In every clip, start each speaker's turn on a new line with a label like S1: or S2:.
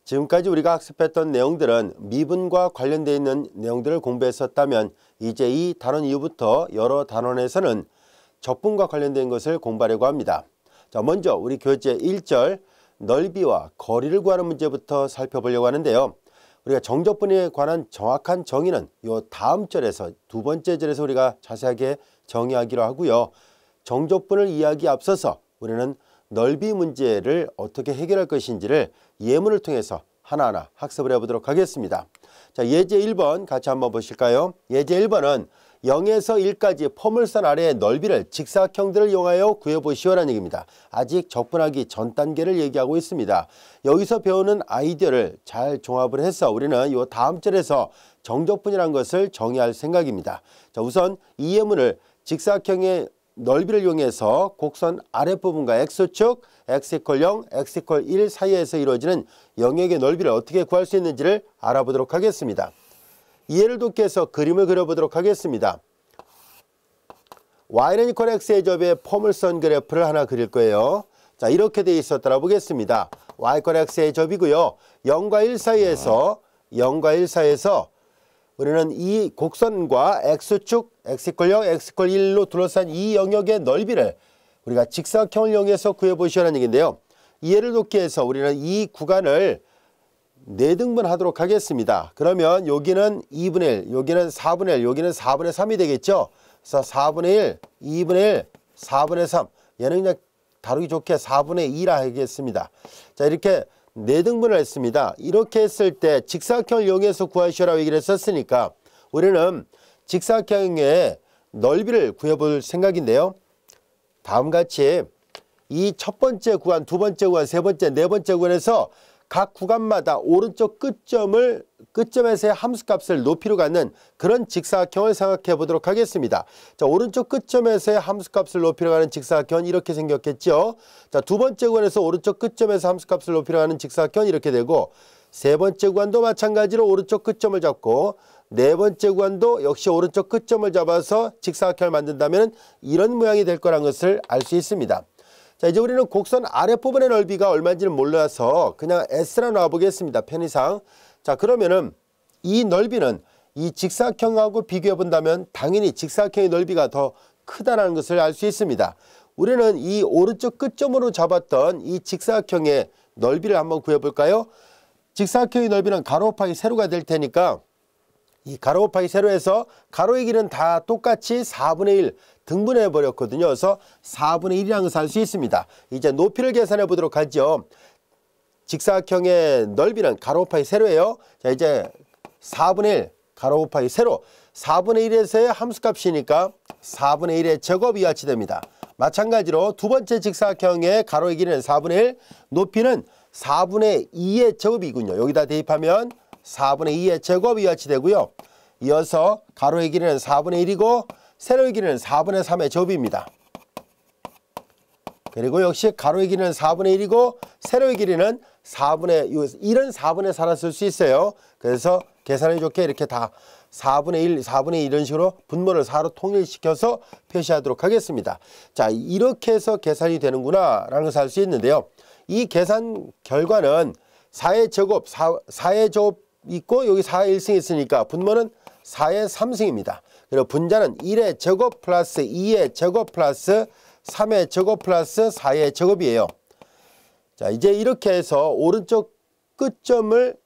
S1: 지금까지 우리가 학습했던 내용들은 미분과 관련되어 있는 내용들을 공부했었다면 이제 이 단원 이후부터 여러 단원에서는 적분과 관련된 것을 공부하려고 합니다. 자, 먼저 우리 교재 1절 넓이와 거리를 구하는 문제부터 살펴보려고 하는데요. 우리가 정적분에 관한 정확한 정의는 이 다음 절에서 두 번째 절에서 우리가 자세하게 정의하기로 하고요. 정적분을 이해하기 앞서서 우리는 넓이 문제를 어떻게 해결할 것인지를 예문을 통해서 하나하나 학습을 해보도록 하겠습니다. 자, 예제 1번 같이 한번 보실까요? 예제 1번은 0에서 1까지 포물선 아래의 넓이를 직사각형들을 이용하여 구해보시오라는 얘기입니다. 아직 적분하기 전 단계를 얘기하고 있습니다. 여기서 배우는 아이디어를 잘 종합을 해서 우리는 이 다음 절에서 정적분이라는 것을 정의할 생각입니다. 자, 우선 이 예문을 직사각형의 넓이를 이용해서 곡선 아랫부분과 X축, X=0, X=1 사이에서 이루어지는 영역의 넓이를 어떻게 구할 수 있는지를 알아보도록 하겠습니다. 이해를 돕기 위해서 그림을 그려보도록 하겠습니다. y는 X의 접의 포물선 그래프를 하나 그릴 거예요. 자, 이렇게 되어 있었더라 보겠습니다. y=X의 접이고요. 0과 1 사이에서 우리는 이 곡선과 X축, X=0, X=1로 둘러싼 이 영역의 넓이를 우리가 직사각형을 이용해서 구해보시라는 얘기인데요. 이해를 돕기 위해서 우리는 이 구간을 4등분 하도록 하겠습니다. 그러면 여기는 2분의 1, 여기는 4분의 1, 여기는 4분의 3이 되겠죠. 그래서 4분의 1, 2분의 1, 4분의 3. 얘는 그냥 다루기 좋게 4분의 2라 하겠습니다. 자, 이렇게 4등분을 했습니다. 이렇게 했을 때 직사각형을 이용해서 구하시라고 얘기를 했었으니까 우리는 직사각형의 넓이를 구해볼 생각인데요. 다음같이 이 첫 번째 구간, 두 번째 구간, 세 번째, 네 번째 구간에서 각 구간마다 오른쪽 끝점에서의 함수값을 높이로 갖는 그런 직사각형을 생각해 보도록 하겠습니다. 자, 오른쪽 끝점에서의 함수값을 높이로 가는 직사각형은 이렇게 생겼겠죠. 자, 두 번째 구간에서 오른쪽 끝점에서 함수값을 높이로 가는 직사각형은 이렇게 되고, 세 번째 구간도 마찬가지로 오른쪽 끝점을 잡고, 네 번째 구간도 역시 오른쪽 끝점을 잡아서 직사각형을 만든다면 이런 모양이 될 거라는 것을 알 수 있습니다. 자, 이제 우리는 곡선 아랫부분의 넓이가 얼마인지는 몰라서 그냥 S라 놔보겠습니다. 편의상. 자, 그러면은 이 넓이는 이 직사각형하고 비교해 본다면 당연히 직사각형의 넓이가 더 크다는 것을 알 수 있습니다. 우리는 이 오른쪽 끝점으로 잡았던 이 직사각형의 넓이를 한번 구해볼까요? 직사각형의 넓이는 가로 곱하기 세로가 될 테니까 이 가로 곱하기 세로에서 가로의 길은 다 똑같이 4분의 1 등분해 버렸거든요. 그래서 4분의 1이라는 것을 알 수 있습니다. 이제 높이를 계산해 보도록 하죠. 직사각형의 넓이는 가로 곱하기 세로예요. 자, 이제 4분의 1 가로 곱하기 세로, 4분의 1에서의 함수값이니까 4분의 1의 제곱이 같이 됩니다. 마찬가지로 두 번째 직사각형의 가로의 길이는 4분의 1, 높이는 4분의 2의 제곱이군요. 여기다 대입하면 4분의 2의 제곱이 같이 되고요. 이어서 가로의 길이는 4분의 1이고 세로의 길이는 4분의 3의 제곱입니다. 그리고 역시 가로의 길이는 4분의 1이고 세로의 길이는 1은 4분의 4라 쓸 수 있어요. 그래서 계산이 좋게 이렇게 다 4분의 1, 4분의 2 이런 식으로 분모를 4로 통일시켜서 표시하도록 하겠습니다. 자, 이렇게 해서 계산이 되는구나 라는 것을 알 수 있는데요. 이 계산 결과는 4의 제곱, 4의 제곱 있고 여기 4의 1승이 있으니까 분모는 4의 3승입니다. 그리고 분자는 1의 제곱 플러스 2의 제곱 플러스 3의 제곱 플러스 4의 제곱이에요. 자, 이제 이렇게 해서 오른쪽 끝점을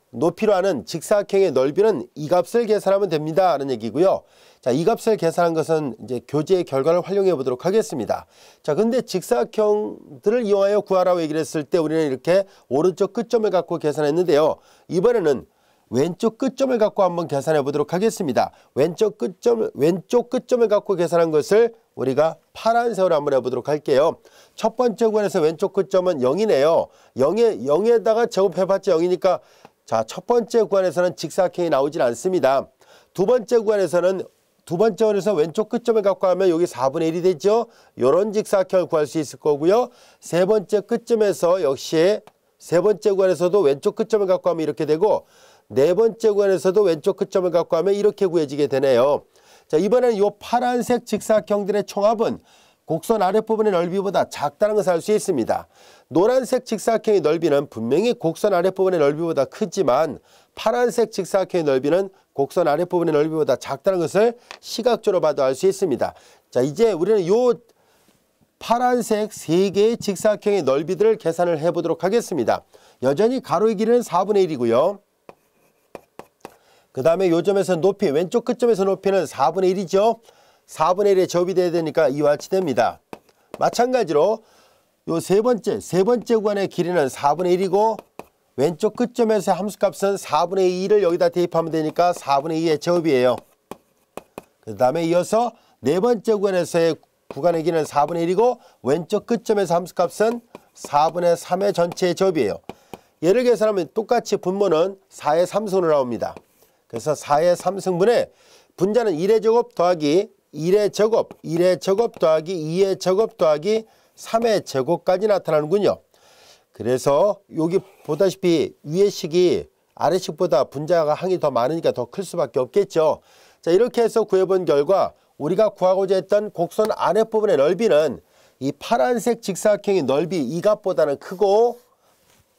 S1: 높이로 하는 직사각형의 넓이는 이 값을 계산하면 됩니다 하는 얘기고요. 자, 이 값을 계산한 것은 이제 교재의 결과를 활용해 보도록 하겠습니다. 자, 근데 직사각형들을 이용하여 구하라고 얘기를 했을 때 우리는 이렇게 오른쪽 끝점을 갖고 계산했는데요. 이번에는 왼쪽 끝점을 갖고 한번 계산해 보도록 하겠습니다. 왼쪽 끝점을 갖고 계산한 것을 우리가 파란색으로 한번 해보도록 할게요. 첫 번째 구간에서 왼쪽 끝점은 0이네요. 0에다가 제곱해봤자 0이니까 자, 첫 번째 구간에서는 직사각형이 나오질 않습니다. 두 번째 구간에서 왼쪽 끝점을 갖고 하면 여기 4분의 1이 되죠. 이런 직사각형을 구할 수 있을 거고요. 세 번째 끝점에서 역시 세 번째 구간에서도 왼쪽 끝점을 갖고 하면 이렇게 되고 네 번째 구간에서도 왼쪽 끝점을 갖고 하면 이렇게 구해지게 되네요. 자, 이번에는 이 파란색 직사각형들의 총합은 곡선 아랫부분의 넓이보다 작다는 것을 알 수 있습니다. 노란색 직사각형의 넓이는 분명히 곡선 아랫부분의 넓이보다 크지만 파란색 직사각형의 넓이는 곡선 아랫부분의 넓이보다 작다는 것을 시각적으로 봐도 알 수 있습니다. 자, 이제 우리는 요 파란색 3개의 직사각형의 넓이들을 계산을 해 보도록 하겠습니다. 여전히 가로의 길이는 4분의 1이고요. 그 다음에 요 점에서 높이, 왼쪽 끝점에서 높이는 4분의 1이죠. 4분의 1에 접이 돼야 되니까 이와 같이 됩니다. 마찬가지로 요 세 번째 구간의 길이는 4분의 1이고 왼쪽 끝점에서 함수값은 4분의 2를 여기다 대입하면 되니까 4분의 2의 제곱이에요. 그 다음에 이어서 네 번째 구간에서의 구간의 길이는 4분의 1이고 왼쪽 끝점에서 함수값은 4분의 3의 전체의 제곱이에요. 얘를 계산하면 똑같이 분모는 4의 3승으로 나옵니다. 그래서 4의 3승분의 분자는 1의 제곱 더하기 1의 제곱, 1의 제곱 더하기 2의 제곱 더하기 3의 제곱까지 나타나는군요. 그래서 여기 보다시피 위의 식이 아래 식보다 분자가 항이 더 많으니까 더 클 수밖에 없겠죠. 자, 이렇게 해서 구해본 결과 우리가 구하고자 했던 곡선 아랫부분의 넓이는 이 파란색 직사각형의 넓이 이 값보다는 크고,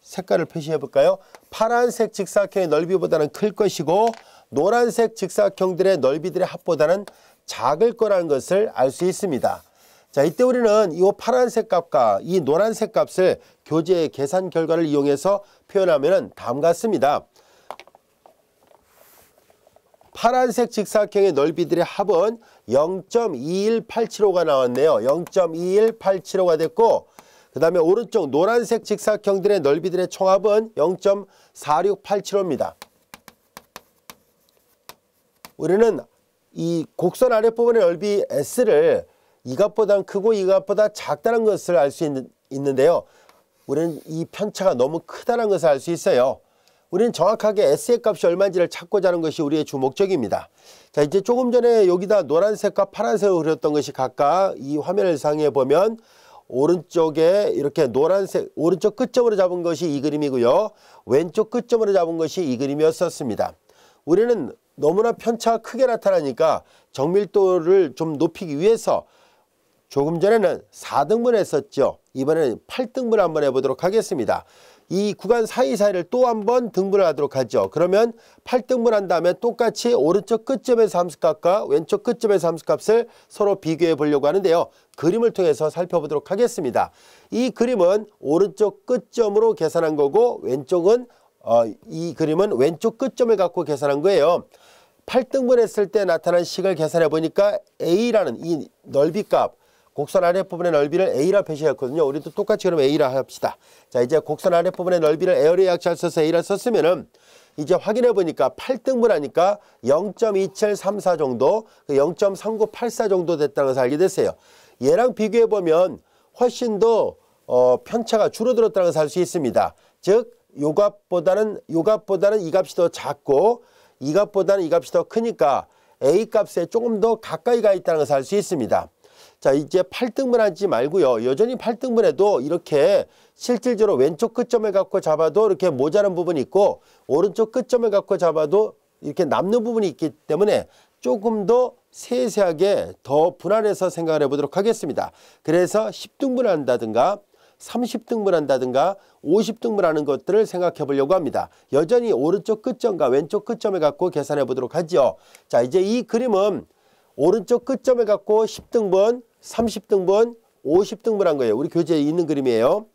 S1: 색깔을 표시해 볼까요? 파란색 직사각형의 넓이보다는 클 것이고 노란색 직사각형들의 넓이들의 합보다는 작을 거라는 것을 알 수 있습니다. 자, 이때 우리는 이 파란색 값과 이 노란색 값을 교재의 계산 결과를 이용해서 표현하면 다음과 같습니다. 파란색 직사각형의 넓이들의 합은 0.21875가 나왔네요. 0.21875가 됐고, 그 다음에 오른쪽 노란색 직사각형들의 넓이들의 총합은 0.46875입니다. 우리는 이 곡선 아랫부분의 넓이 S를 이 값보다 크고 이 값보다 작다는 것을 알 수 있는데요. 우리는 이 편차가 너무 크다는 것을 알 수 있어요. 우리는 정확하게 S의 값이 얼마인지를 찾고자 하는 것이 우리의 주 목적입니다. 자, 이제 조금 전에 여기다 노란색과 파란색을 그렸던 것이 각각 이 화면을 상에 보면 오른쪽에 이렇게 노란색, 오른쪽 끝점으로 잡은 것이 이 그림이고요. 왼쪽 끝점으로 잡은 것이 이 그림이었습니다. 우리는 너무나 편차가 크게 나타나니까 정밀도를 좀 높이기 위해서 조금 전에는 4등분 했었죠. 이번에는 8등분 한번 해보도록 하겠습니다. 이 구간 사이사이를 또 한번 등분을 하도록 하죠. 그러면 8등분 한 다음에 똑같이 오른쪽 끝점에서 함수값과 왼쪽 끝점에서 함수값을 서로 비교해 보려고 하는데요. 그림을 통해서 살펴보도록 하겠습니다. 이 그림은 오른쪽 끝점으로 계산한 거고 왼쪽은 이 그림은 왼쪽 끝점을 갖고 계산한 거예요. 8등분 했을 때 나타난 식을 계산해 보니까 A라는 이 넓이값, 곡선 아랫부분의 넓이를 A라 표시했거든요. 우리도 똑같이 그럼 A라 합시다. 자, 이제 곡선 아랫부분의 넓이를 에어리어 약자를 써서 A라 썼으면은 이제 확인해 보니까 8등분 하니까 0.2734 정도, 0.3984 정도 됐다는 것을 알게 됐어요. 얘랑 비교해 보면 훨씬 더 편차가 줄어들었다는 것을 알 수 있습니다. 즉, 요 값보다는 이 값이 더 작고 이 값보다는 이 값이 더 크니까 A 값에 조금 더 가까이 가 있다는 것을 알 수 있습니다. 자, 이제 8등분 하지 말고요. 여전히 8등분해도 이렇게 실질적으로 왼쪽 끝점을 갖고 잡아도 이렇게 모자란 부분이 있고 오른쪽 끝점을 갖고 잡아도 이렇게 남는 부분이 있기 때문에 조금 더 세세하게 더 분할해서 생각을 해보도록 하겠습니다. 그래서 10등분 한다든가 30등분 한다든가 50등분 하는 것들을 생각해 보려고 합니다. 여전히 오른쪽 끝점과 왼쪽 끝점을 갖고 계산해 보도록 하죠. 자, 이제 이 그림은 오른쪽 끝점을 갖고 10등분, 30등분, 50등분 한 거예요. 우리 교재에 있는 그림이에요.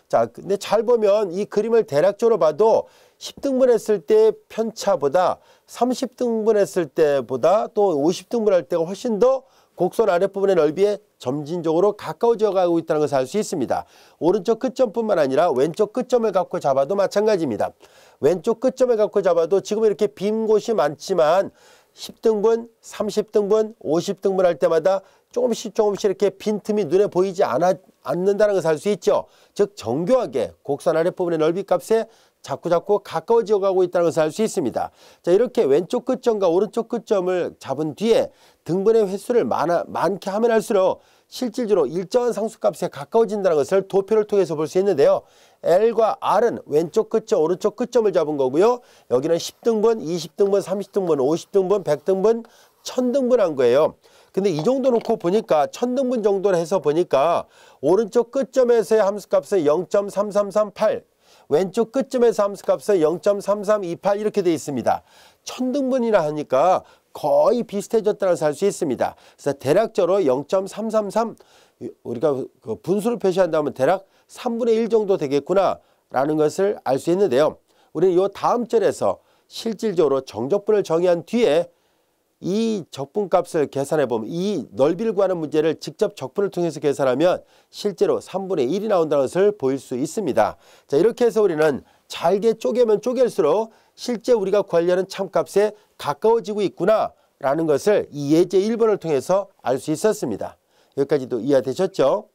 S1: 자, 근데 잘 보면 이 그림을 대략적으로 봐도 10등분 했을 때 편차보다 30등분 했을 때보다 또 50등분 할 때가 훨씬 더 곡선 아랫부분의 넓이에 점진적으로 가까워져 가고 있다는 것을 알 수 있습니다. 오른쪽 끝점뿐만 아니라 왼쪽 끝점을 갖고 잡아도 마찬가지입니다. 왼쪽 끝점을 갖고 잡아도 지금 이렇게 빈 곳이 많지만 10등분, 30등분, 50등분 할 때마다 조금씩 이렇게 빈틈이 눈에 보이지 않는다는 것을 알 수 있죠. 즉 정교하게 곡선 아랫부분의 넓이 값에 자꾸 가까워져 가고 있다는 것을 알 수 있습니다. 자, 이렇게 왼쪽 끝점과 오른쪽 끝점을 잡은 뒤에 등분의 횟수를 많게 하면 할수록 실질적으로 일정한 상수값에 가까워진다는 것을 도표를 통해서 볼 수 있는데요. L과 R은 왼쪽 끝점, 오른쪽 끝점을 잡은 거고요. 여기는 10등분, 20등분, 30등분, 50등분, 100등분, 1000등분 한 거예요. 근데 이 정도 놓고 보니까 천등분 정도로 해서 보니까 오른쪽 끝점에서의 함수값은 0.3338, 왼쪽 끝점에서 함수값은 0.3328 이렇게 되어 있습니다. 천등분이라 하니까 거의 비슷해졌다고 할 수 있습니다. 그래서 대략적으로 0.333 우리가 그 분수를 표시한다면 대략 3분의 1 정도 되겠구나 라는 것을 알 수 있는데요. 우리는 이 다음 절에서 실질적으로 정적분을 정의한 뒤에 이 적분값을 계산해 보면 이 넓이를 구하는 문제를 직접 적분을 통해서 계산하면 실제로 3분의 1이 나온다는 것을 보일 수 있습니다. 자, 이렇게 해서 우리는 잘게 쪼개면 쪼갤수록 실제 우리가 구하려는 참값에 가까워지고 있구나 라는 것을 이 예제 1번을 통해서 알 수 있었습니다. 여기까지도 이해되셨죠?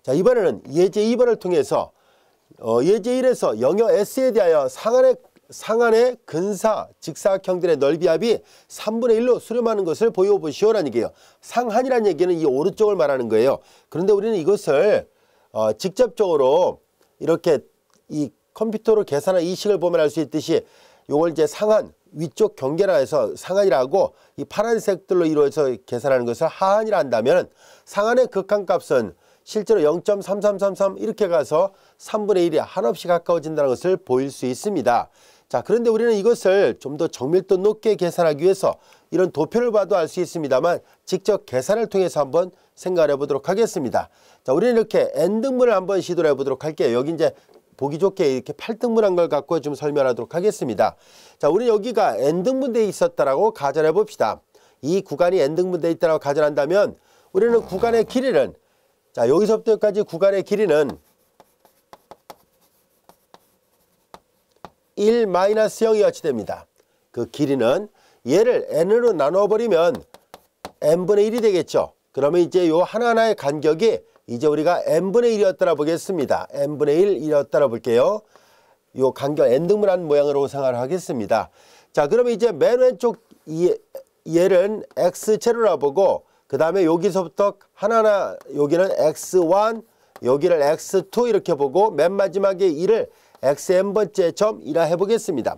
S1: 자, 이번에는 예제 2번을 통해서 예제 1에서 영역 S에 대하여 상한의 근사, 직사각형들의 넓이합이 3분의 1로 수렴하는 것을 보여보시오라는 얘기예요. 상한이라는 얘기는 이 오른쪽을 말하는 거예요. 그런데 우리는 이것을 직접적으로 이렇게 이 컴퓨터로 계산한 이 식을 보면 알 수 있듯이 이걸 이제 상한, 위쪽 경계라 해서 상한이라고 이 파란색들로 이루어져 계산하는 것을 하한이라 한다면 상한의 극한값은 실제로 0.3333 이렇게 가서 3분의 1이 한없이 가까워진다는 것을 보일 수 있습니다. 자, 그런데 우리는 이것을 좀 더 정밀도 높게 계산하기 위해서 이런 도표를 봐도 알 수 있습니다만 직접 계산을 통해서 한번 생각해 보도록 하겠습니다. 자, 우리는 이렇게 n등분을 한번 시도해 보도록 할게요. 여기 이제 보기 좋게 이렇게 8등분한 걸 갖고 좀 설명하도록 하겠습니다. 자, 우리 여기가 n등분되어 있었다라고 가정해 봅시다. 이 구간이 n등분되어 있다라고 가정한다면 우리는 구간의 길이는 자, 여기서부터 여기까지 구간의 길이는 1-0이 어치됩니다. 그 길이는 얘를 n으로 나눠버리면 n분의 1이 되겠죠. 그러면 이제 요 하나하나의 간격이 이제 우리가 n분의 1이었다라 보겠습니다. n분의 1이었다라 볼게요. 요 간격 n등분한 모양으로 생각을 하겠습니다. 자, 그러면 이제 맨 왼쪽 얘를 x제로라 보고 그 다음에 여기서부터 하나하나 여기는 x1 여기를 x2 이렇게 보고 맨 마지막에 1을 xn번째 점이라 해보겠습니다.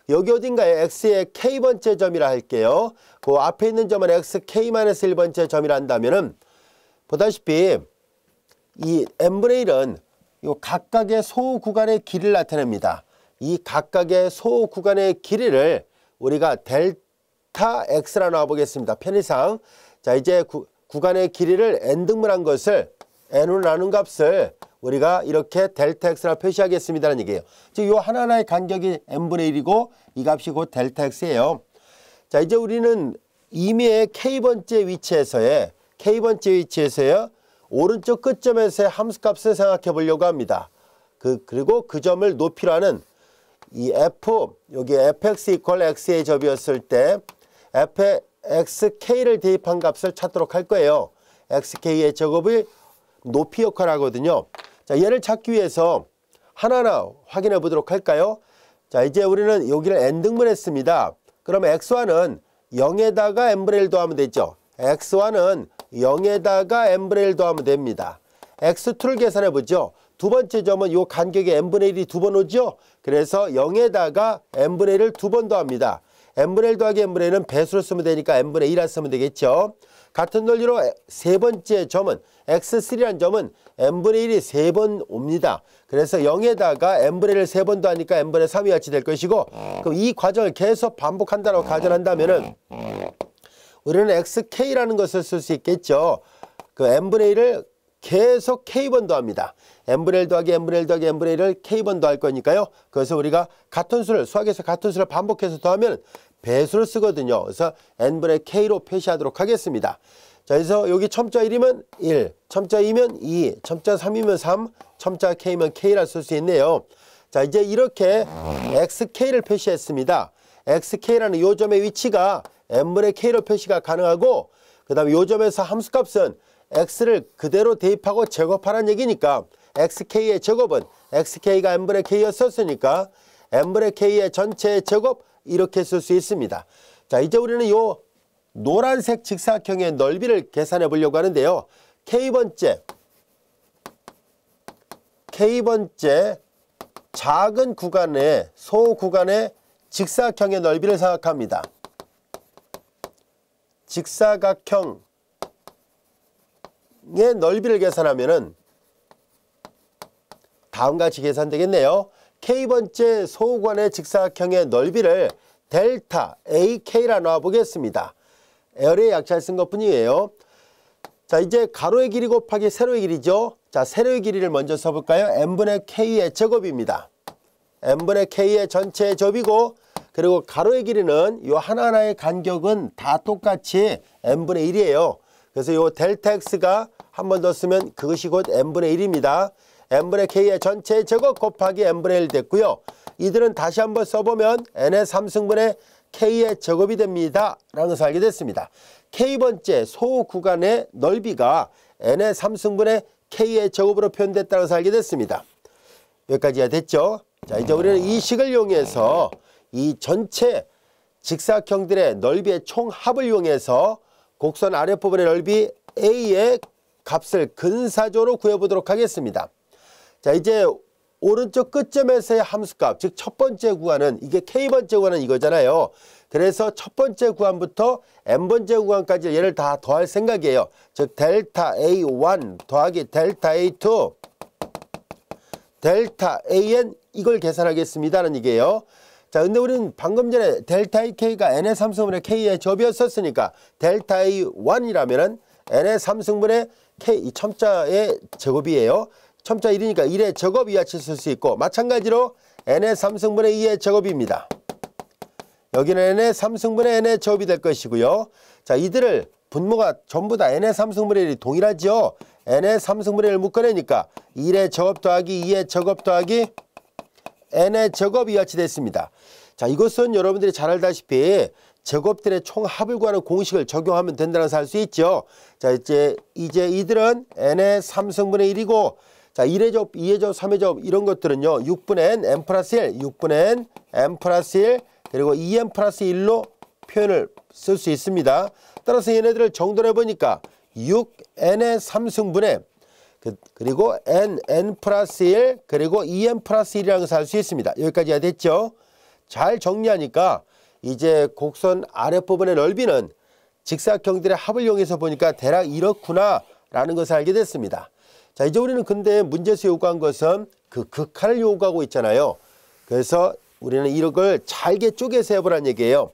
S1: 여기 어딘가에 x의 k번째 점이라 할게요. 그 앞에 있는 점은 xk-1번째 점이라 한다면은 보다시피 이 n분의 1은 요 각각의 소 구간의 길이를 나타냅니다. 이 각각의 소 구간의 길이를 우리가 델타 x라 놔보겠습니다. 편의상 자, 이제 구간의 길이를 n등분한 것을 n으로 나눈 값을 우리가 이렇게 델타 x라 표시하겠습니다는 얘기예요. 즉, 요 하나하나의 간격이 n분의 1이고 이 값이 곧 델타 x예요. 자, 이제 우리는 임의의 k번째 위치에서의 오른쪽 끝점에서의 함수값을 생각해 보려고 합니다. 그리고 그 점을 높이로 하는 이 f, 여기 fx 이퀄 x의 접이었을 때 fxk를 대입한 값을 찾도록 할 거예요. xk의 제곱이 높이 역할을 하거든요. 자, 얘를 찾기 위해서 하나하나 확인해 보도록 할까요? 자, 이제 우리는 여기를 n등분 했습니다. 그러면 x1은 0에다가 n분의 1 더하면 되죠. x1은 0에다가 n분의 1 더하면 됩니다. x2를 계산해 보죠. 두 번째 점은 요 간격에 n분의 1이 두 번 오죠. 그래서 0에다가 n분의 1을 두 번 더합니다. n분의 1 더하기 n분의 1은 배수로 쓰면 되니까 n분의 1을 쓰면 되겠죠. 같은 논리로 세 번째 점은 x3라는 점은 n분의 1이 세 번 옵니다. 그래서 0에다가 n분의 1을 세 번 더하니까 n분의 3이 같이 될 것이고, 그럼 이 과정을 계속 반복한다고 가정한다면은 우리는 xk라는 것을 쓸 수 있겠죠. 그 n분의 1을 계속 k번 더합니다. n분의 1 더하기 n분의 1 더하기 n분의 1을 k번 더할 거니까요. 그래서 우리가 같은 수를 수학에서 같은 수를 반복해서 더하면 배수를 쓰거든요. 그래서 n분의 k로 표시하도록 하겠습니다. 자, 그래서 여기 첨자 1이면 1, 첨자 2면 2, 첨자 3이면 3, 첨자 k면 k라 쓸 수 있네요. 자, 이제 이렇게 xk를 표시했습니다. xk라는 요 점의 위치가 n분의 k로 표시가 가능하고, 그 다음에 요 점에서 함수값은 x를 그대로 대입하고 제곱하라는 얘기니까 xk의 제곱은 xk가 n분의 k였었으니까 n분의 k의 전체 제곱 이렇게 쓸 수 있습니다. 자, 이제 우리는 요 노란색 직사각형의 넓이를 계산해 보려고 하는데요. k번째 작은 구간의 소구간의 직사각형의 넓이를 생각합니다. 직사각형의 넓이를 계산하면은 다음과 같이 계산되겠네요. K번째 소구간의 직사각형의 넓이를 델타 AK라 놔보겠습니다. 에어리의 약자를 쓴 것뿐이에요. 자, 이제 가로의 길이 곱하기 세로의 길이죠. 자, 세로의 길이를 먼저 써볼까요? n분의 k의 제곱입니다. n분의 k의 전체의 제곱이고, 그리고 가로의 길이는 이 하나하나의 간격은 다 똑같이 n분의 1이에요. 그래서 이 델타 x가 한 번 더 쓰면 그것이 곧 n분의 1입니다. n분의 k의 전체의 제곱 곱하기 n분의 1 됐고요. 이들은 다시 한번 써보면 n의 3승분의 k의 제곱이 됩니다. 라는 것을 알게 됐습니다. K번째 소구간의 넓이가 n의 3승분의 k의 제곱으로 표현됐다는 것을 알게 됐습니다. 여기까지가 됐죠. 자, 이제 우리는 이 식을 이용해서 이 전체 직사각형들의 넓이의 총합을 이용해서 곡선 아랫부분의 넓이 A의 값을 근사조로 구해보도록 하겠습니다. 자, 이제 오른쪽 끝점에서의 함수값, 즉 첫 번째 구간은 이게 K번째 구간은 이거잖아요. 그래서 첫 번째 구간부터 n번째 구간까지 얘를 다 더할 생각이에요. 즉 델타 A1 더하기 델타 A2 델타 AN 이걸 계산하겠습니다는 얘기예요. 자, 근데 우리는 방금 전에 델타 AK가 n의 3승분의 k의 제곱이었으니까 델타 A1이라면은 n의 3승분의 k, 이 첨자의 제곱이에요. 첨자 1이니까 1의 제곱 이하치 쓸 수 있고, 마찬가지로 n의 3승분의 2의 제곱입니다. 여기는 n의 3승분의 n의 제곱이 될 것이고요. 자, 이들을 분모가 전부 다 n의 3승분의 1이 동일하죠. n의 3승분의 1을 묶어내니까 1의 제곱 더하기 2의 제곱 더하기 n의 제곱 이하치 됐습니다. 자, 이것은 여러분들이 잘 알다시피 제곱들의 총합을 구하는 공식을 적용하면 된다는 것을 알 수 있죠. 자, 이제 이들은 n의 3승분의 1이고, 자, 1의 제곱, 2의 제곱, 3의 제곱 이런 것들은요. 6분의 n, n 플러스 1, 6분의 n, n 플러스 1, 그리고 2n 플러스 1로 표현을 쓸 수 있습니다. 따라서 얘네들을 정돈해 보니까 6n의 3승분의 그리고 n 플러스 1 그리고 2n 플러스 1이라는 것을 알 수 있습니다. 여기까지가 됐죠. 잘 정리하니까 이제 곡선 아랫부분의 넓이는 직사각형들의 합을 이용해서 보니까 대략 이렇구나 라는 것을 알게 됐습니다. 자, 이제 우리는 근데 문제에서 요구한 것은 그 극한을 요구하고 있잖아요. 그래서 우리는 이걸 잘게 쪼개서 해보라는 얘기예요.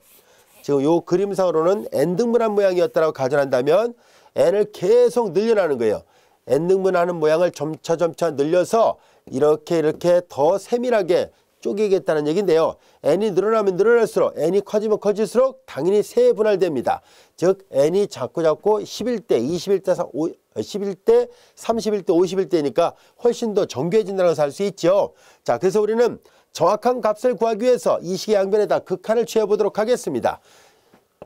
S1: 지금 요 그림상으로는 n등분한 모양이었다고 가정한다면 n을 계속 늘려나는 거예요. n등분하는 모양을 점차 늘려서 이렇게 더 세밀하게 쪼개겠다는 얘기인데요. n이 늘어나면 늘어날수록, n이 커지면 커질수록 당연히 세분할됩니다. 즉 n이 자꾸 11대, 21대, 11대, 31대, 51대니까 훨씬 더 정교해진다는 것을 알 수 있죠. 자, 그래서 우리는 정확한 값을 구하기 위해서 이 식의 양변에다 극한을 취해보도록 하겠습니다.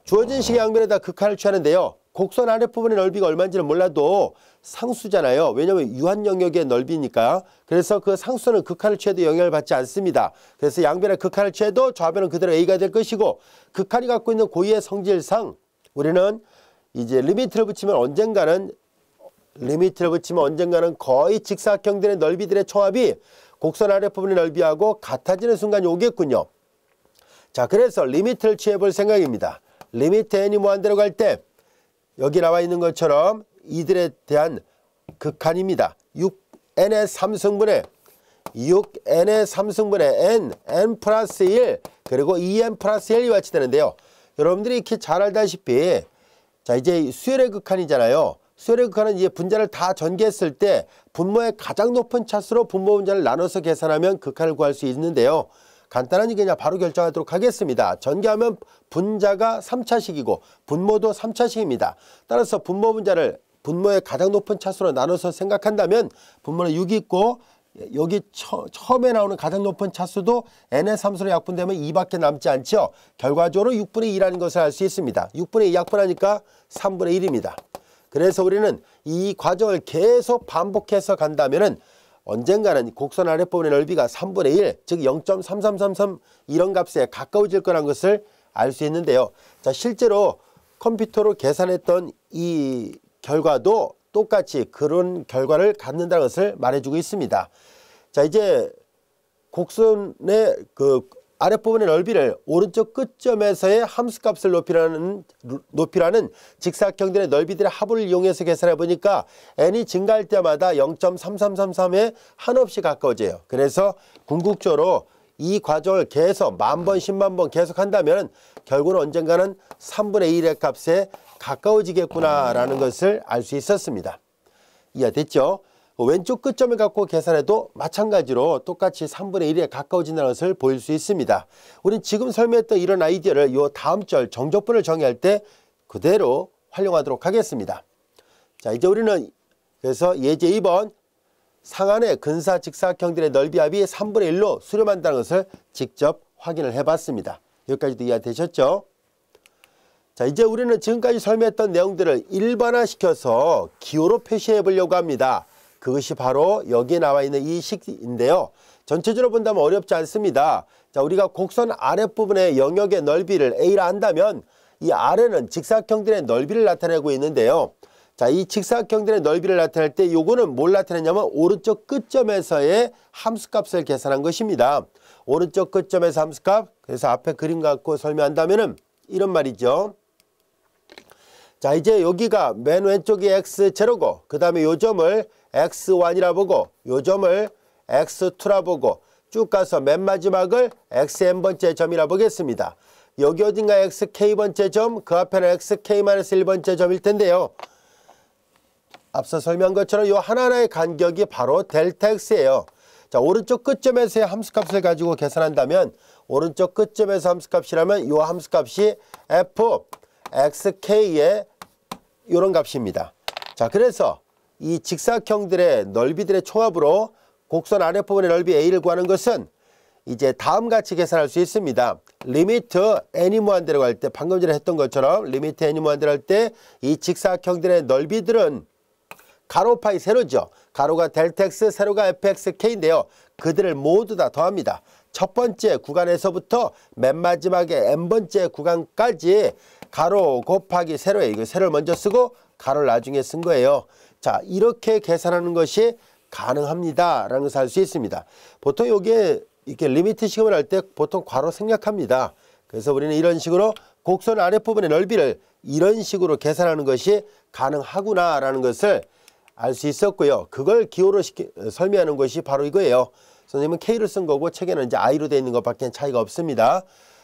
S1: 주어진 식의 양변에다 극한을 취하는데요. 곡선 아랫부분의 넓이가 얼마인지는 몰라도 상수잖아요. 왜냐하면 유한 영역의 넓이니까. 그래서 그 상수는 극한을 취해도 영향을 받지 않습니다. 그래서 양변에 극한을 취해도 좌변은 그대로 A가 될 것이고, 극한이 갖고 있는 고유의 성질상 우리는 이제 리미트를 붙이면 언젠가는 거의 직사각형들의 넓이들의 총합이 곡선 아랫부분의 넓이하고 같아지는 순간이 오겠군요. 자, 그래서 리미트를 취해볼 생각입니다. 리미트 n이 무한대로 갈 때 여기 나와 있는 것처럼 이들에 대한 극한입니다. 6n의 3승분의 n 플러스 1 그리고 2n 플러스 1이 같이 되는데요. 여러분들이 이렇게 잘 알다시피, 자, 이제 수열의 극한이잖아요. 수열의 극한은 이제 분자를 다 전개했을 때 분모의 가장 높은 차수로 분모 분자를 나눠서 계산하면 극한을 구할 수 있는데요. 간단하니 그냥 바로 결정하도록 하겠습니다. 전개하면 분자가 3차식이고 분모도 3차식입니다. 따라서 분모 분자를 분모의 가장 높은 차수로 나눠서 생각한다면 분모는 6이 있고, 여기 처음에 나오는 가장 높은 차수도 n의 3수로 약분되면 2밖에 남지 않죠. 결과적으로 6분의 2라는 것을 알 수 있습니다. 6분의 2 약분하니까 3분의 1입니다. 그래서 우리는 이 과정을 계속 반복해서 간다면은 언젠가는 곡선 아랫부분의 넓이가 3분의 1, 즉 0.3333 이런 값에 가까워질 거라는 것을 알 수 있는데요. 자, 실제로 컴퓨터로 계산했던 이 결과도 똑같이 그런 결과를 갖는다는 것을 말해주고 있습니다. 자, 이제 곡선의 아랫부분의 넓이를 오른쪽 끝점에서의 함수값을 높이라는 직사각형들의 넓이들의 합을 이용해서 계산해 보니까 n이 증가할 때마다 0.3333에 한없이 가까워져요. 그래서 궁극적으로 이 과정을 계속 10,000번, 100,000번 계속 한다면 결국은 언젠가는 3분의 1의 값에 가까워지겠구나라는 것을 알 수 있었습니다. 이해됐죠? 왼쪽 끝점을 갖고 계산해도 마찬가지로 똑같이 3분의 1에 가까워진다는 것을 보일 수 있습니다. 우린 지금 설명했던 이런 아이디어를 요 다음 절 정적분을 정의할 때 그대로 활용하도록 하겠습니다. 자, 이제 우리는 그래서 예제 2번 상안의 근사 직사각형들의 넓이 합이 3분의 1로 수렴한다는 것을 직접 확인을 해봤습니다. 여기까지도 이해되셨죠? 자, 이제 우리는 지금까지 설명했던 내용들을 일반화시켜서 기호로 표시해 보려고 합니다. 그것이 바로 여기에 나와 있는 이 식인데요. 전체적으로 본다면 어렵지 않습니다. 자, 우리가 곡선 아랫부분의 영역의 넓이를 A라 한다면 이 아래는 직사각형들의 넓이를 나타내고 있는데요. 자, 이 직사각형들의 넓이를 나타낼 때 요거는 뭘 나타내냐면 오른쪽 끝점에서의 함수값을 계산한 것입니다. 오른쪽 끝점에서 함수값, 그래서 앞에 그림 갖고 설명한다면은 이런 말이죠. 자, 이제 여기가 맨 왼쪽이 x0고 그 다음에 요 점을 x1이라 보고 요 점을 x2라 보고 쭉 가서 맨 마지막을 xn번째 점이라 보겠습니다. 여기 어딘가 xk번째 점, 그 앞에는 xk-1번째 점일 텐데요. 앞서 설명한 것처럼 요 하나하나의 간격이 바로 델타 x예요. 자, 오른쪽 끝점에서의 함수값을 가지고 계산한다면 오른쪽 끝점에서 함수값이라면 요 함수값이 fxk의 요런 값입니다. 자, 그래서 이 직사각형들의 넓이들의 총합으로 곡선 아랫부분의 넓이 a를 구하는 것은 이제 다음같이 계산할 수 있습니다. 리미트 n이 무한대로 갈 때 방금 전에 했던 것처럼 리미트 n이 무한대로 할 때 이 직사각형들의 넓이들은 가로 파이 세로죠. 가로가 델타 x, 세로가 fxk인데요. 그들을 모두 다 더합니다. 첫 번째 구간에서부터 맨 마지막에 n번째 구간까지 가로 곱하기 세로에 이거 세로를 먼저 쓰고 가로를 나중에 쓴 거예요. 자, 이렇게 계산하는 것이 가능합니다 라는 것을 알 수 있습니다. 보통 여기에 이렇게 리미트 시험을 할 때 보통 괄호 생략합니다. 그래서 우리는 이런 식으로 곡선 아랫부분의 넓이를 이런 식으로 계산하는 것이 가능하구나 라는 것을 알 수 있었고요. 그걸 기호로 설명하는 것이 바로 이거예요. 선생님은 K로 쓴 거고 책에는 이제 I로 되어 있는 것밖에 차이가 없습니다.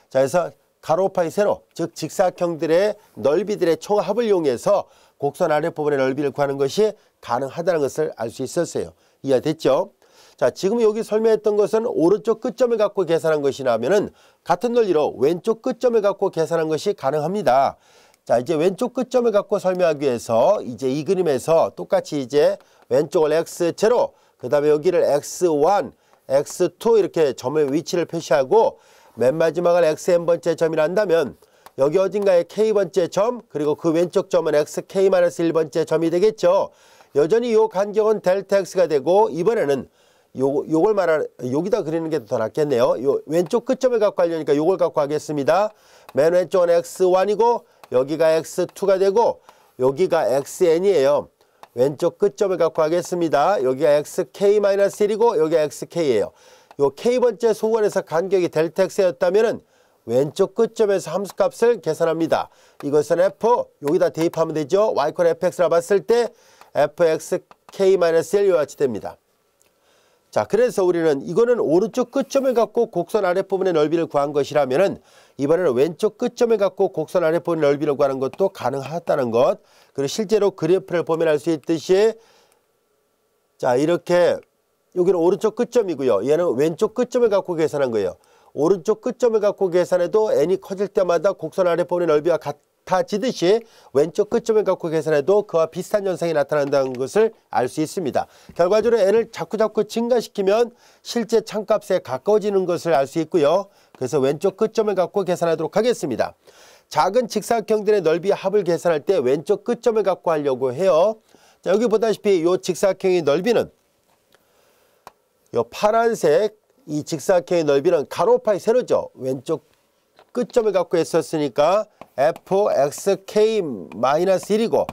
S1: 자, 그래서 가로 파이 세로, 즉 직사각형들의 넓이들의 총합을 이용해서 곡선 아랫부분의 넓이를 구하는 것이 가능하다는 것을 알 수 있었어요. 이해됐죠? 자, 지금 여기 설명했던 것은 오른쪽 끝점을 갖고 계산한 것이라면은 같은 논리로 왼쪽 끝점을 갖고 계산한 것이 가능합니다. 자, 이제 왼쪽 끝점을 갖고 설명하기 위해서 이제 이 그림에서 똑같이 이제 왼쪽을 x0, 그 다음에 여기를 x1, x2 이렇게 점의 위치를 표시하고 맨 마지막을 xn번째 점이라 한다면 여기 어딘가에 k번째 점, 그리고 그 왼쪽 점은 xk-1번째 점이 되겠죠. 여전히 이 간격은 델타 x가 되고 이번에는 요걸 말하는, 여기다 그리는 게 더 낫겠네요. 요 왼쪽 끝점을 갖고 하려니까 요걸 갖고 하겠습니다. 맨 왼쪽은 x1이고 여기가 x2가 되고 여기가 xn이에요. 왼쪽 끝점을 갖고 하겠습니다. 여기가 xk-1이고 여기가 xk예요. 요 k번째 소원에서 간격이 델타 x였다면은 왼쪽 끝점에서 함수값을 계산합니다. 이것은 f, 여기다 대입하면 되죠. y fx라 봤을 때 fxk-1 이와 같이 됩니다. 자, 그래서 우리는 이거는 오른쪽 끝점을 갖고 곡선 아랫부분의 넓이를 구한 것이라면은 이번에는 왼쪽 끝점을 갖고 곡선 아랫부분의 넓이를 구하는 것도 가능하다는 것. 그리고 실제로 그래프를 보면 알 수 있듯이 자, 이렇게 여기는 오른쪽 끝점이고요. 얘는 왼쪽 끝점을 갖고 계산한 거예요. 오른쪽 끝점을 갖고 계산해도 n이 커질 때마다 곡선 아랫부분의 넓이가 같아지듯이 왼쪽 끝점을 갖고 계산해도 그와 비슷한 현상이 나타난다는 것을 알 수 있습니다. 결과적으로 n을 자꾸 증가시키면 실제 참값에 가까워지는 것을 알 수 있고요. 그래서 왼쪽 끝점을 갖고 계산하도록 하겠습니다. 작은 직사각형들의 넓이 합을 계산할 때 왼쪽 끝점을 갖고 하려고 해요. 자, 여기 보다시피 이 직사각형의 넓이는 이 파란색 이 직사각형의 넓이는 가로 파이 세로죠. 왼쪽 끝점을 갖고 했었으니까 fxk-1이고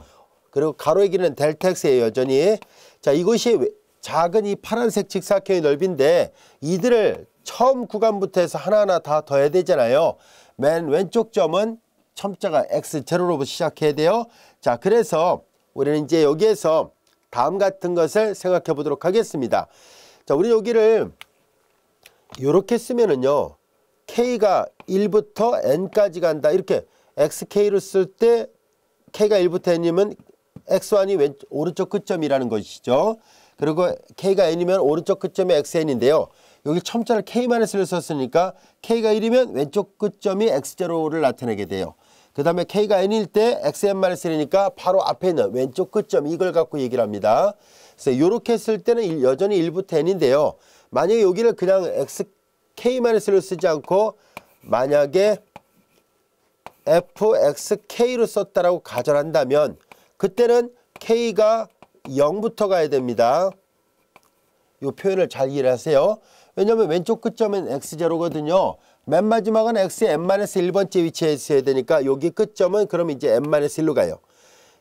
S1: 그리고 가로의 길이는 델타 x예요. 여전히. 자, 이것이 작은 이 파란색 직사각형의 넓이인데 이들을 처음 구간부터 해서 하나하나 다 더해야 되잖아요. 맨 왼쪽 점은 첨자가 x0로부터 시작해야 돼요. 자, 그래서 우리는 이제 여기에서 다음 같은 것을 생각해 보도록 하겠습니다. 자, 우리 여기를 이렇게 쓰면은요, k가 1부터 n까지 간다. 이렇게 xk로 쓸 때 k가 1부터 n이면 x1이 오른쪽 끝점이라는 것이죠. 그리고 k가 n이면 오른쪽 끝점이 xn인데요. 여기 첨자를 k-1을 썼으니까 k가 1이면 왼쪽 끝점이 x0를 나타내게 돼요. 그 다음에 k가 n일 때 xn-1이니까 바로 앞에 있는 왼쪽 끝점, 이걸 갖고 얘기를 합니다. 그래서 이렇게 쓸 때는 여전히 1부터 n인데요. 만약에 여기를 그냥 k-1을 쓰지 않고 만약에 fxk로 썼다라고 가정한다면 그때는 k가 0부터 가야 됩니다. 이 표현을 잘 이해를 하세요. 왜냐하면 왼쪽 끝점은 x0거든요. 맨 마지막은 xn-1번째 위치에 있어야 되니까 여기 끝점은 그럼 이제 n-1로 가요.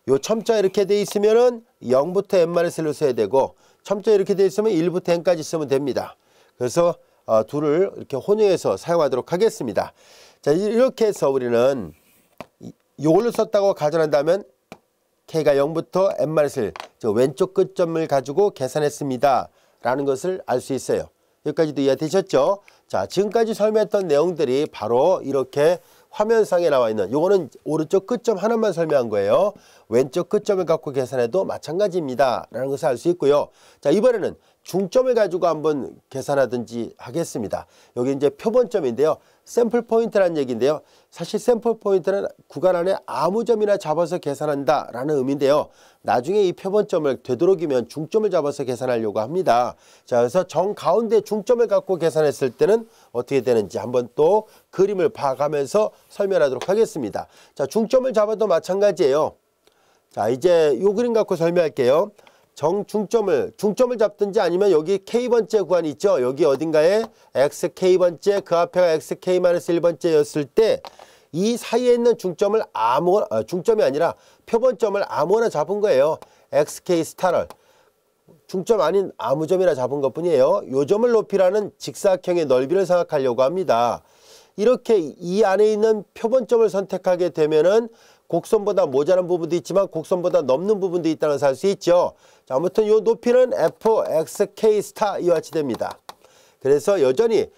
S1: 요 첨자 이렇게 돼 있으면은 0부터 n-1로 써야 되고, 첨자 이렇게 돼 있으면 1부터 n까지 쓰면 됩니다. 그래서 둘을 이렇게 혼용해서 사용하도록 하겠습니다. 자, 이렇게 해서 우리는 이걸로 썼다고 가정한다면 k가 0부터 n-1, 왼쪽 끝점을 가지고 계산했습니다 라는 것을 알 수 있어요. 여기까지도 이해되셨죠? 자, 지금까지 설명했던 내용들이 바로 이렇게 화면상에 나와 있는, 요거는 오른쪽 끝점 하나만 설명한 거예요. 왼쪽 끝점을 갖고 계산해도 마찬가지입니다 라는 것을 알 수 있고요. 자, 이번에는 중점을 가지고 한번 계산하든지 하겠습니다. 여기 이제 표본점인데요. 샘플 포인트라는 얘기인데요. 사실 샘플 포인트는 구간 안에 아무 점이나 잡아서 계산한다 라는 의미인데요. 나중에 이 표본점을 되도록이면 중점을 잡아서 계산하려고 합니다. 자, 그래서 정 가운데 중점을 갖고 계산했을 때는 어떻게 되는지 한번 또 그림을 봐가면서 설명하도록 하겠습니다. 자, 중점을 잡아도 마찬가지예요. 자, 이제 이 그림 갖고 설명할게요. 중점을 잡든지 아니면 여기 k번째 구간이 있죠. 여기 어딘가에 xk번째, 그 앞에가 xk-1번째였을 때 이 사이에 있는 중점을 중점이 아니라 표본점을 아무거나 잡은 거예요. xk 스타를 중점 아닌 아무 점이나 잡은 것 뿐이에요. 요 점을 높이라는 직사각형의 넓이를 생각하려고 합니다. 이렇게 이 안에 있는 표본점을 선택하게 되면은 곡선보다 모자란 부분도 있지만 곡선보다 넘는 부분도 있다는 것을 알 수 있죠. 자, 아무튼 이 높이는 fxk 스타 이와 같이 됩니다. 그래서 여전히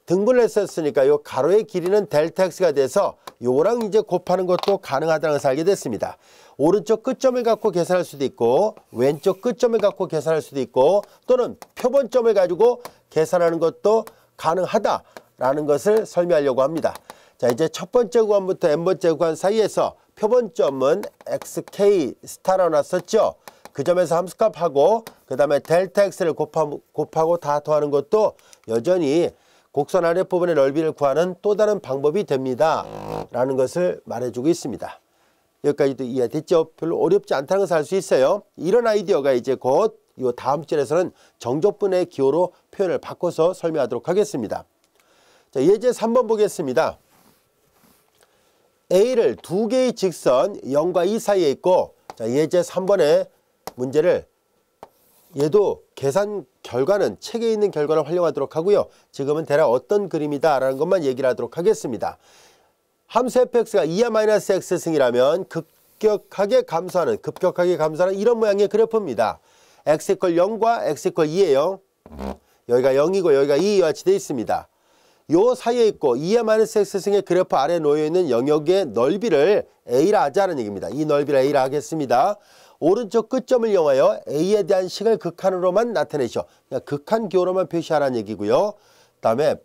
S1: 등분을 했었으니까 이 가로의 길이는 델타 x가 돼서 요거랑 이제 곱하는 것도 가능하다는 것을 알게 됐습니다. 오른쪽 끝점을 갖고 계산할 수도 있고 왼쪽 끝점을 갖고 계산할 수도 있고 또는 표본점을 가지고 계산하는 것도 가능하다라는 것을 설명하려고 합니다. 자, 이제 첫 번째 구간부터 n번째 구간 사이에서 표본점은 xk 스타로 놨었죠. 그 점에서 함수값하고 그 다음에 델타 x를 곱하고 다 더하는 것도 여전히 곡선 아랫부분의 넓이를 구하는 또 다른 방법이 됩니다 라는 것을 말해주고 있습니다. 여기까지도 이해됐죠? 별로 어렵지 않다는 것을 알 수 있어요. 이런 아이디어가 이제 곧 이 다음 절에서는 정적분의 기호로 표현을 바꿔서 설명하도록 하겠습니다. 자, 예제 3번 보겠습니다. A를 두 개의 직선 0과 2 사이에 있고, 자, 예제 3번의 문제를 얘도 계산 결과는 책에 있는 결과를 활용하도록 하고요. 지금은 대략 어떤 그림이다 라는 것만 얘기를 하도록 하겠습니다. 함수 fx가 2-x승이라면 급격하게 감소하는 이런 모양의 그래프입니다. x = 0과 x = 2예요. 여기가 0이고 여기가 2와 같이 되어 있습니다. 요 사이에 있고 2-x승의 그래프 아래에 놓여있는 영역의 넓이를 a라 하자는 얘기입니다. 이 넓이를 a라 하겠습니다. 오른쪽 끝점을 이용하여 a에 대한 식을 극한으로만 나타내시오. 그냥 극한 기호로만 표시하라는 얘기고요. 그 다음에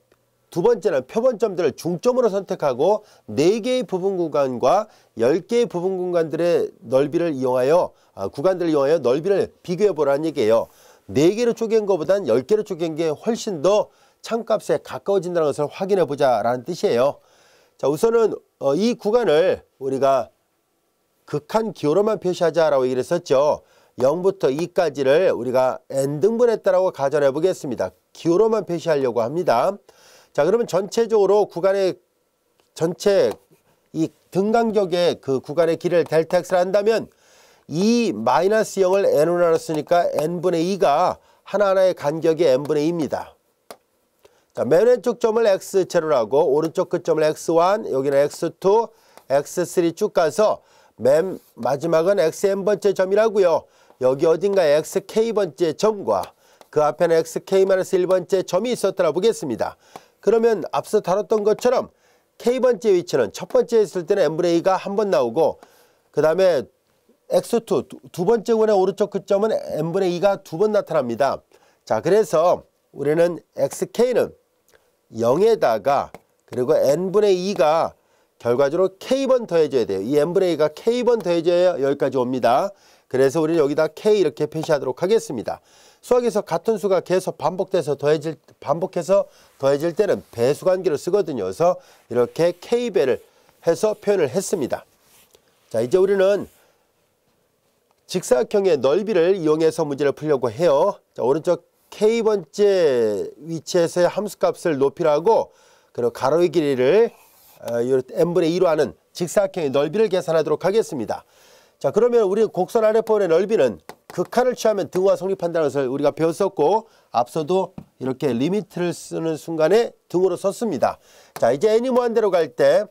S1: 두 번째는 표본점들을 중점으로 선택하고 4개의 부분 구간과 10개의 부분 구간들의 넓이를 이용하여 구간들을 이용하여 넓이를 비교해 보라는 얘기예요. 4개로 쪼갠 것보다는 10개로 쪼갠 게 훨씬 더 참값에 가까워진다는 것을 확인해 보자라는 뜻이에요. 자, 우선은 이 구간을 우리가 극한 기호로만 표시하자라고 얘기를 했었죠. 0부터 2까지를 우리가 n등분했다라고 가정해 보겠습니다. 기호로만 표시하려고 합니다. 자, 그러면 전체적으로 구간의 전체 이 등간격의 그 구간의 길이를 델타 x를 한다면 이 -0을 n으로 나눴으니까 n분의 2가 하나하나의 간격이 n분의 2입니다. 자, 맨 왼쪽 점을 x제로로 하고 오른쪽 끝점을 x1, 여기는 x2, x3 쭉 가서 맨 마지막은 xn번째 점이라고요. 여기 어딘가에 xk번째 점과 그 앞에는 xk-1번째 점이 있었더라 보겠습니다. 그러면 앞서 다뤘던 것처럼 k번째 위치는 첫 번째 있을 때는 n분의 2가 한 번 나오고 그 다음에 x2 두 번째 군의 오른쪽 끝점은 n분의 2가 두 번 나타납니다. 자, 그래서 우리는 xk는 0에다가 그리고 n분의 2가 결과적으로 k번 더해져야 돼요. 이 n분의 2가 k번 더해져야 여기까지 옵니다. 그래서 우리는 여기다 k 이렇게 표시하도록 하겠습니다. 수학에서 같은 수가 계속 반복해서 더해질 때는 배수관계를 쓰거든요. 그래서 이렇게 k배를 해서 표현을 했습니다. 자, 이제 우리는 직사각형의 넓이를 이용해서 문제를 풀려고 해요. 자, 오른쪽 k번째 위치에서의 함수값을 높이라고 그리고 가로의 길이를 n분의 2로 하는 직사각형의 넓이를 계산하도록 하겠습니다. 자, 그러면 우리 곡선 아랫부분의 넓이는 극한을 취하면 등호가 성립한다는 것을 우리가 배웠었고 앞서도 이렇게 리미트를 쓰는 순간에 등호로 썼습니다. 자, 이제 n이 무한대로 갈 때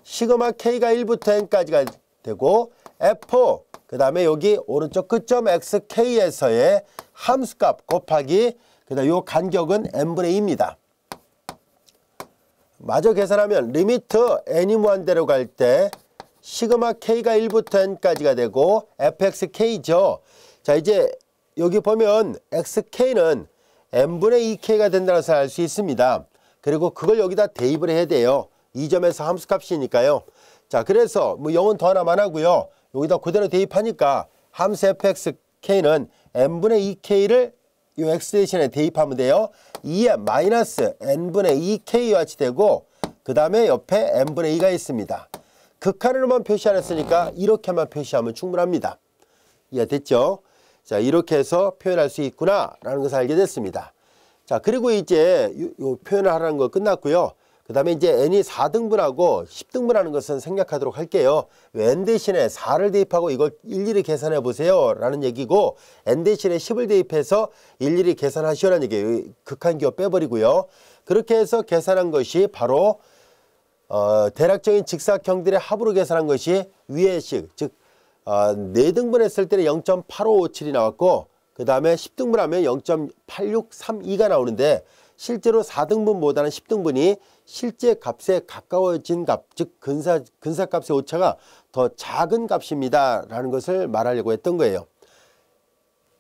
S1: 시그마 k가 1부터 n까지가 되고 f 그 다음에 여기 오른쪽 끝점 xk에서의 함수값 곱하기 그 다음에 요 간격은 n분의 2입니다. 마저 계산하면 리미트 n이 무한대로 갈 때 시그마 k가 1부터 n까지가 되고 fxk죠. 자, 이제 여기 보면 xk는 n분의 2k가 된다는 것을 알 수 있습니다. 그리고 그걸 여기다 대입을 해야 돼요. 이 점에서 함수값이니까요. 자, 그래서 뭐 0은 더 하나만 하고요. 여기다 그대로 대입하니까 함수 fxk는 n분의 2k를 이 x 대신에 대입하면 돼요. 2에 마이너스 n분의 2k와 같이 되고 그 다음에 옆에 n분의 2가 있습니다. 극한으로만 표시 안 했으니까 이렇게만 표시하면 충분합니다. 이해됐죠? 자, 이렇게 해서 표현할 수 있구나 라는 것을 알게 됐습니다. 자, 그리고 이제 요 표현을 하라는 거 끝났고요. 그 다음에 이제 n이 4등분하고 10등분하는 것은 생략하도록 할게요. n 대신에 4를 대입하고 이걸 일일이 계산해 보세요 라는 얘기고 n 대신에 10을 대입해서 일일이 계산하시오라는 얘기예요. 극한기호 빼버리고요. 그렇게 해서 계산한 것이 바로 대략적인 직사각형들의 합으로 계산한 것이 위의 식, 즉 4등분 했을 때는 0.8557이 나왔고 그 다음에 10등분하면 0.8632가 나오는데 실제로 4등분보다는 10등분이 실제 값에 가까워진 값, 즉 근사값의 오차가 더 작은 값입니다 라는 것을 말하려고 했던 거예요.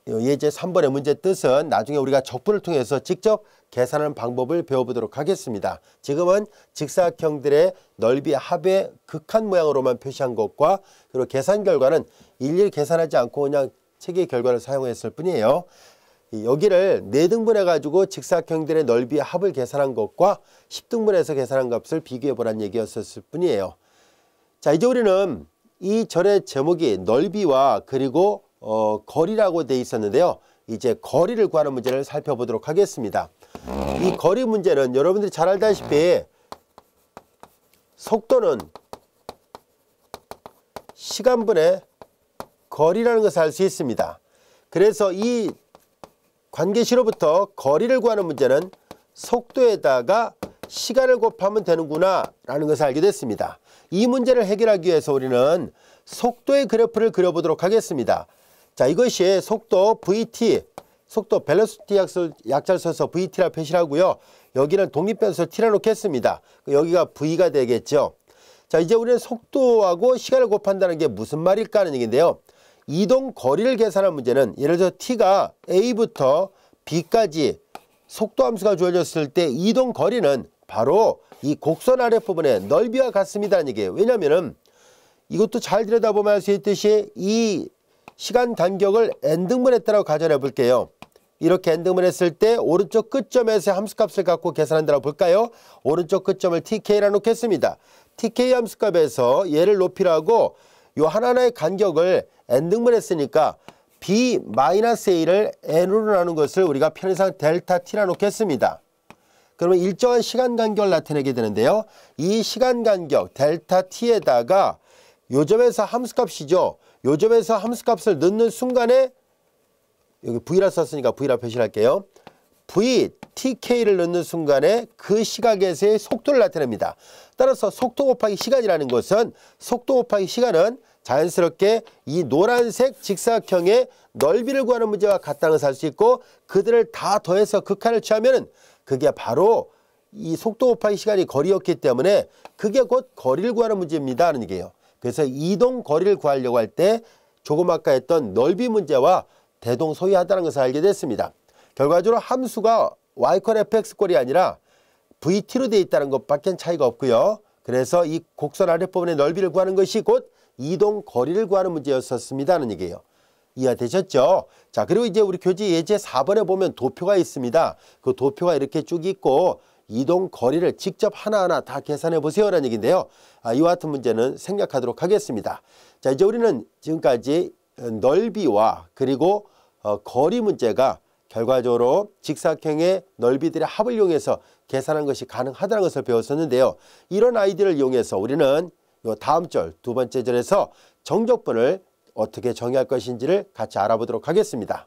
S1: 예제 3번의 문제 뜻은 나중에 우리가 적분을 통해서 직접 계산하는 방법을 배워보도록 하겠습니다. 지금은 직사각형들의 넓이 합의 극한 모양으로만 표시한 것과 그리고 계산 결과는 일일이 계산하지 않고 그냥 체계 결과를 사용했을 뿐이에요. 여기를 4등분 해가지고 직사각형들의 넓이 합을 계산한 것과 10등분해서 계산한 값을 비교해 보라는 얘기였을 뿐이에요. 자, 이제 우리는 이 절의 제목이 넓이와 그리고 거리라고 돼 있었는데요. 이제 거리를 구하는 문제를 살펴보도록 하겠습니다. 이 거리 문제는 여러분들이 잘 알다시피 속도는 시간분의 거리라는 것을 알 수 있습니다. 그래서 이 관계시로부터 거리를 구하는 문제는 속도에다가 시간을 곱하면 되는구나 라는 것을 알게 됐습니다. 이 문제를 해결하기 위해서 우리는 속도의 그래프를 그려보도록 하겠습니다. 자, 이것이 속도 VT, 속도 벨로시티 약자를 써서 VT라 표시를 하고요. 여기는 독립변수 T라 놓겠습니다. 여기가 V가 되겠죠. 자, 이제 우리는 속도하고 시간을 곱한다는 게 무슨 말일까 하는 얘기인데요. 이동 거리를 계산한 문제는 예를 들어 T가 A부터 B까지 속도 함수가 주어졌을 때 이동 거리는 바로 이 곡선 아랫부분의 넓이와 같습니다는 얘기예요. 왜냐하면 이것도 잘 들여다보면 알 수 있듯이 이 시간 간격을 n등분했다고 가정해 볼게요. 이렇게 n등분 했을 때 오른쪽 끝점에서의 함수값을 갖고 계산한다고 볼까요? 오른쪽 끝점을 tk라 놓겠습니다. tk 함수값에서 얘를 높이라고 요 하나하나의 간격을 n등분 했으니까 b-a를 n으로 나눈 것을 우리가 편의상 델타 t라 놓겠습니다. 그러면 일정한 시간 간격을 나타내게 되는데요. 이 시간 간격 델타 t에다가 요 점에서 함수값이죠. 요 점에서 함수값을 넣는 순간에 여기 v라 썼으니까 v라 표시를 할게요. V, TK를 넣는 순간에 그 시각에서의 속도를 나타냅니다. 따라서 속도 곱하기 시간이라는 것은 속도 곱하기 시간은 자연스럽게 이 노란색 직사각형의 넓이를 구하는 문제와 같다는 것을 알 수 있고 그들을 다 더해서 극한을 취하면 그게 바로 이 속도 곱하기 시간이 거리였기 때문에 그게 곧 거리를 구하는 문제입니다 하는 얘기예요. 그래서 이동 거리를 구하려고 할 때 조금 아까 했던 넓이 문제와 대동소이하다는 것을 알게 됐습니다. 결과적으로 함수가 y=fx꼴이 아니라 vt로 되어 있다는 것밖에 차이가 없고요. 그래서 이 곡선 아랫부분의 넓이를 구하는 것이 곧 이동 거리를 구하는 문제였었습니다 하는 얘기예요. 이해되셨죠? 자, 그리고 이제 우리 교재 예제 4번에 보면 도표가 있습니다. 그 도표가 이렇게 쭉 있고 이동 거리를 직접 하나하나 다 계산해 보세요라는 얘기인데요. 이와 같은 문제는 생략하도록 하겠습니다. 자, 이제 우리는 지금까지 넓이와 그리고 거리 문제가 결과적으로 직사각형의 넓이들의 합을 이용해서 계산한 것이 가능하다는 것을 배웠었는데요. 이런 아이디어를 이용해서 우리는 요 다음 절 두 번째 절에서 정적분을 어떻게 정의할 것인지를 같이 알아보도록 하겠습니다.